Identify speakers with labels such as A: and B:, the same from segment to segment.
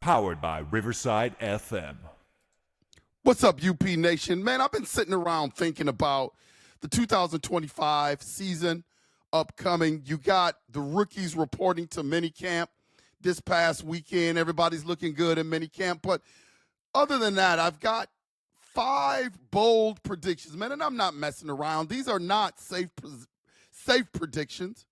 A: Powered by Riverside FM.
B: What's up, UP Nation? Man, I've been sitting around thinking about the 2025 season upcoming. You got the rookies reporting to minicamp this past weekend. Everybody's looking good in minicamp. But other than that, I've got 5 bold predictions, man, and I'm not messing around. These are not safe predictions.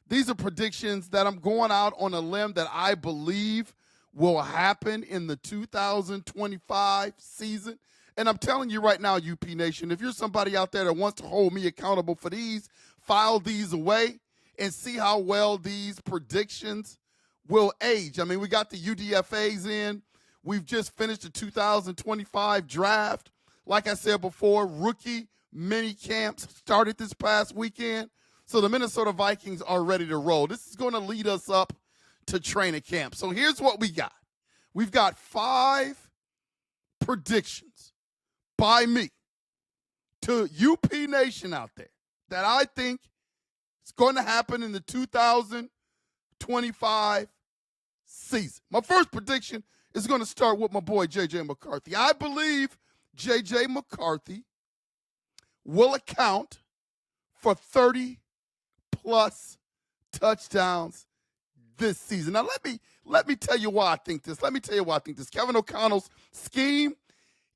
B: These are predictions that I'm going out on a limb that I believe will happen in the 2025 season. And I'm telling you right now, UP Nation, if you're somebody out there that wants to hold me accountable for these, file these away and see how well these predictions will age. I mean, we got the UDFAs in. We've just finished the 2025 draft. Like I said before, rookie mini camps started this past weekend. So the Minnesota Vikings are ready to roll. This is going to lead us up to training camp. So here's what we got. We've got 5 predictions by me to UP Nation out there that I think is going to happen in the 2025 season. My first prediction is going to start with my boy JJ McCarthy. I believe JJ McCarthy will account for 30-plus touchdowns this season. Now, let me tell you why I think this. Kevin O'Connell's scheme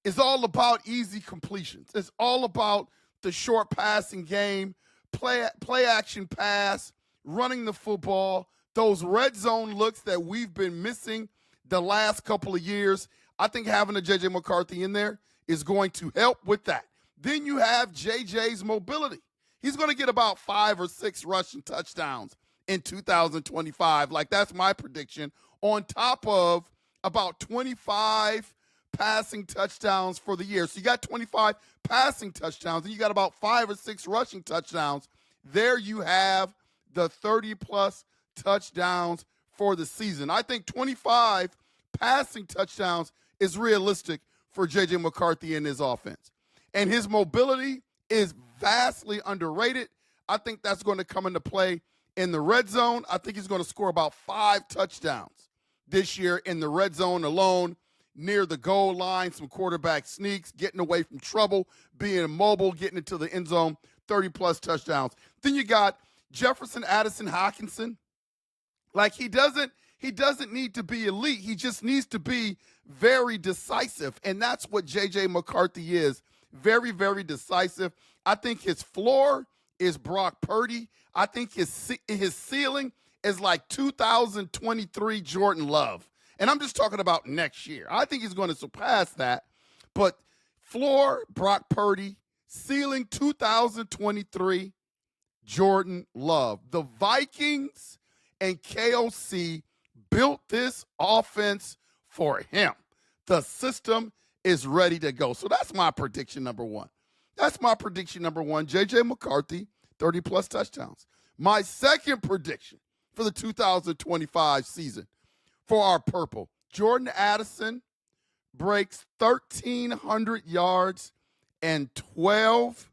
B: is all about easy completions. It's all about the short passing game, play action pass, running the football, those red zone looks that we've been missing the last couple of years. I think having a JJ McCarthy in there is going to help with that. Then you have JJ's mobility. He's going to get about 5 or 6 rushing touchdowns in 2025. Like, that's my prediction, on top of about 25 passing touchdowns for the year. So you got 25 passing touchdowns, and you got about 5 or 6 rushing touchdowns. There you have the 30-plus touchdowns for the season. I think 25 passing touchdowns is realistic for J.J. McCarthy in his offense. And his mobility is vastly underrated. I think that's going to come into play in the red zone. I think he's going to score about 5 touchdowns this year in the red zone alone, near the goal line, some quarterback sneaks, getting away from trouble, being mobile, getting into the end zone, 30-plus touchdowns. Then you got Jefferson, Addison, Hockenson. Like, he doesn't need to be elite. He just needs to be very decisive, and that's what J.J. McCarthy is, very, very decisive. I think his floor is Brock Purdy. I think his ceiling is like 2023 Jordan Love. And I'm just talking about next year. I think he's going to surpass that. But floor, Brock Purdy, ceiling 2023 Jordan Love. The Vikings and KOC built this offense for him. The system is ready to go. So that's my prediction number 1. JJ McCarthy, 30-plus touchdowns. My second prediction for the 2025 season for our purple, Jordan Addison breaks 1,300 yards and 12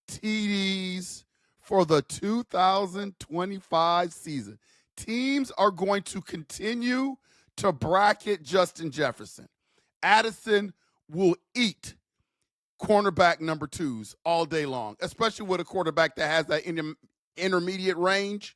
B: TDs for the 2025 season. Teams are going to continue to bracket Justin Jefferson. Addison will eat cornerback number 2s all day long, especially with a quarterback that has that intermediate range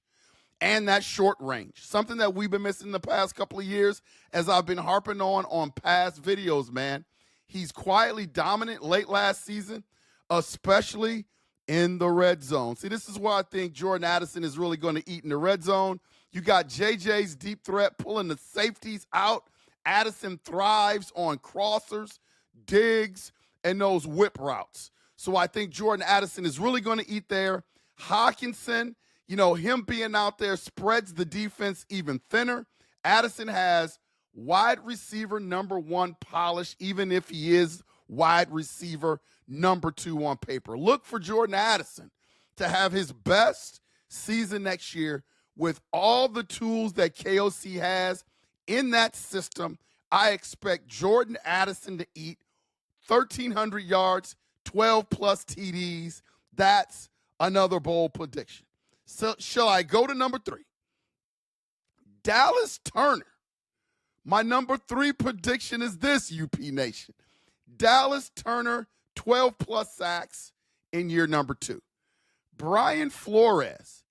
B: and that short range, something that we've been missing the past couple of years, as I've been harping on past videos, man. He's quietly dominant late last season, especially in the red zone. See, this is why I think Jordan Addison is really going to eat in the red zone. You got JJ's deep threat pulling the safeties out. Addison thrives on crossers, digs, and those whip routes. So I think Jordan Addison is really going to eat there. Hockenson, him being out there spreads the defense even thinner. Addison has wide receiver number 1 polish, even if he is wide receiver number 2 on paper. Look for Jordan Addison to have his best season next year with all the tools that KOC has in that system. I expect Jordan Addison to eat 1,300 yards, 12-plus TDs. That's another bold prediction. So shall I go to number 3? Dallas Turner My number 3 prediction is this, UP Nation. Dallas Turner, 12-plus sacks in year number 2. Brian Flores,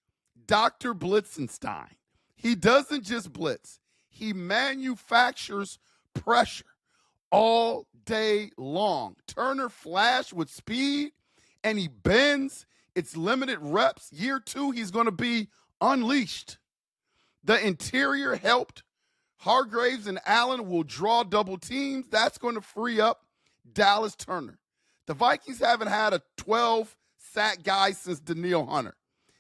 B: Dr. Blitzenstein. He doesn't just blitz. He manufactures pressure all day long. Turner flashed with speed, and he bends. It's limited reps. Year 2, he's going to be unleashed. The interior helped. Hargraves and Allen will draw double teams. That's going to free up Dallas Turner. The Vikings haven't had a 12-sack guy since Danielle Hunter.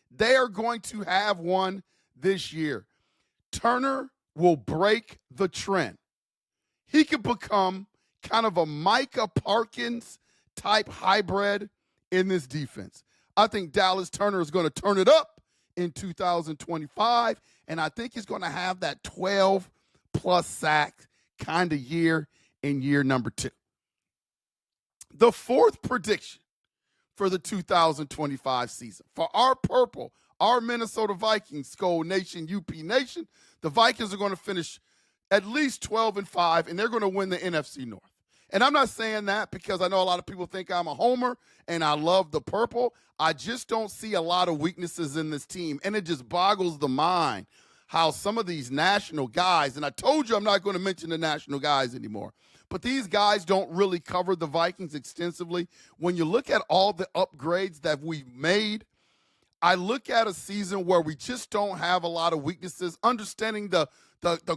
B: They are going to have one this year. Turner will break the trend. He could become kind of a Micah Parkins type hybrid in this defense. I think Dallas Turner is going to turn it up in 2025, and I think he's going to have that 12-plus sack kind of year in year number 2. The 4th prediction for the 2025 season. For our purple, our Minnesota Vikings, Skol Nation, UP Nation, the Vikings are going to finish at least 12-5, and they're going to win the NFC North. And I'm not saying that because I know a lot of people think I'm a homer and I love the purple. I just don't see a lot of weaknesses in this team, and it just boggles the mind how some of these national guys, and I told you I'm not going to mention the national guys anymore, but these guys don't really cover the Vikings extensively. When you look at all the upgrades that we've made, I look at a season where we just don't have a lot of weaknesses. Understanding the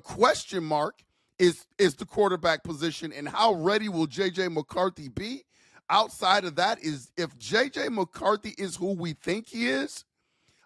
B: question mark is the quarterback position, and how ready will JJ McCarthy be? Outside of that, is if JJ McCarthy is who we think he is,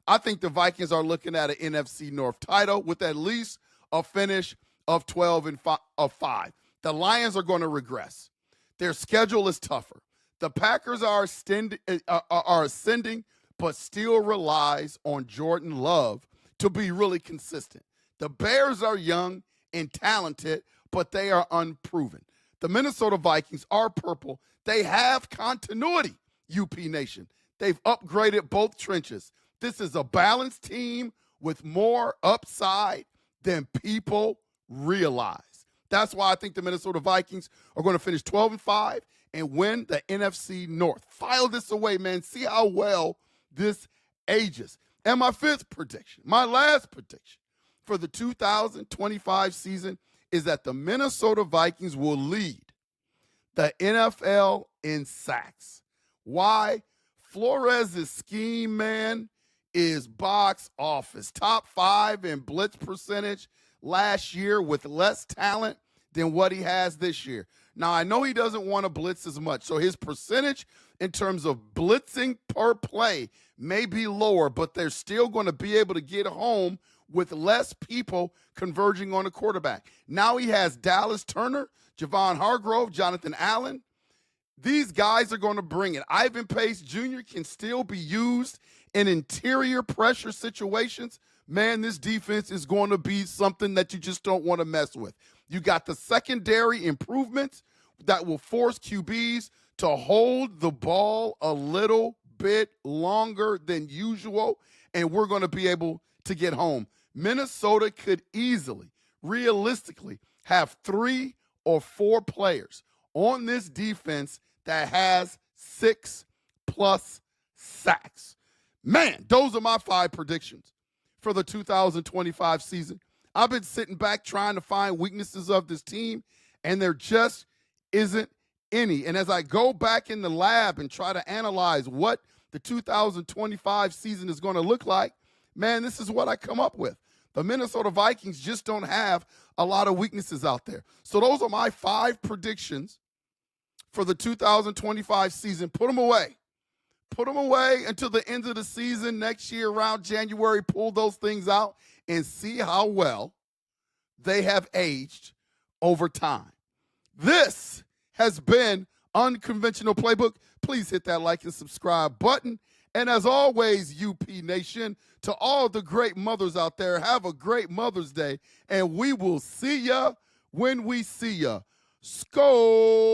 B: I think the Vikings are looking at an NFC North title with at least a finish of 12-5. The Lions are going to regress. Their schedule is tougher. The Packers are ascending, but still relies on Jordan Love to be really consistent. The Bears are young and talented, but they are unproven. The Minnesota Vikings are purple. They have continuity, UP Nation. They've upgraded both trenches. This is a balanced team with more upside than people realize. That's why I think the Minnesota Vikings are going to finish 12-5 and win the NFC North. File this away, man. See how well this ages. And my 5th prediction, my last prediction for the 2025 season is that the Minnesota Vikings will lead the NFL in sacks. Why? Flores' scheme, man, is box office. Top 5 in blitz percentage last year with less talent than what he has this year. Now, I know he doesn't want to blitz as much, so his percentage in terms of blitzing per play may be lower, but they're still going to be able to get home with less people converging on a quarterback. Now he has Dallas Turner, Javon Hargrove, Jonathan Allen. These guys are going to bring it. Ivan Pace Jr. can still be used in interior pressure situations. Man, this defense is going to be something that you just don't want to mess with. You got the secondary improvements that will force QBs to hold the ball a little bit longer than usual, and we're going to be able to get home. Minnesota could easily, realistically, have 3 or 4 players on this defense that has 6+ sacks. Man, those are my 5 predictions for the 2025 season. I've been sitting back trying to find weaknesses of this team, and there just isn't any. And as I go back in the lab and try to analyze what the 2025 season is going to look like, man, this is what I come up with. The Minnesota Vikings just don't have a lot of weaknesses out there. So those are my 5 predictions for the 2025 season. Put them away. Put them away until the end of the season next year around January. Pull those things out and see how well they have aged over time. This has been Unconventional Playbook. Please hit that like and subscribe button. And as always, UP Nation, to all the great mothers out there, have a great Mother's Day. And we will see ya when we see ya. Skol!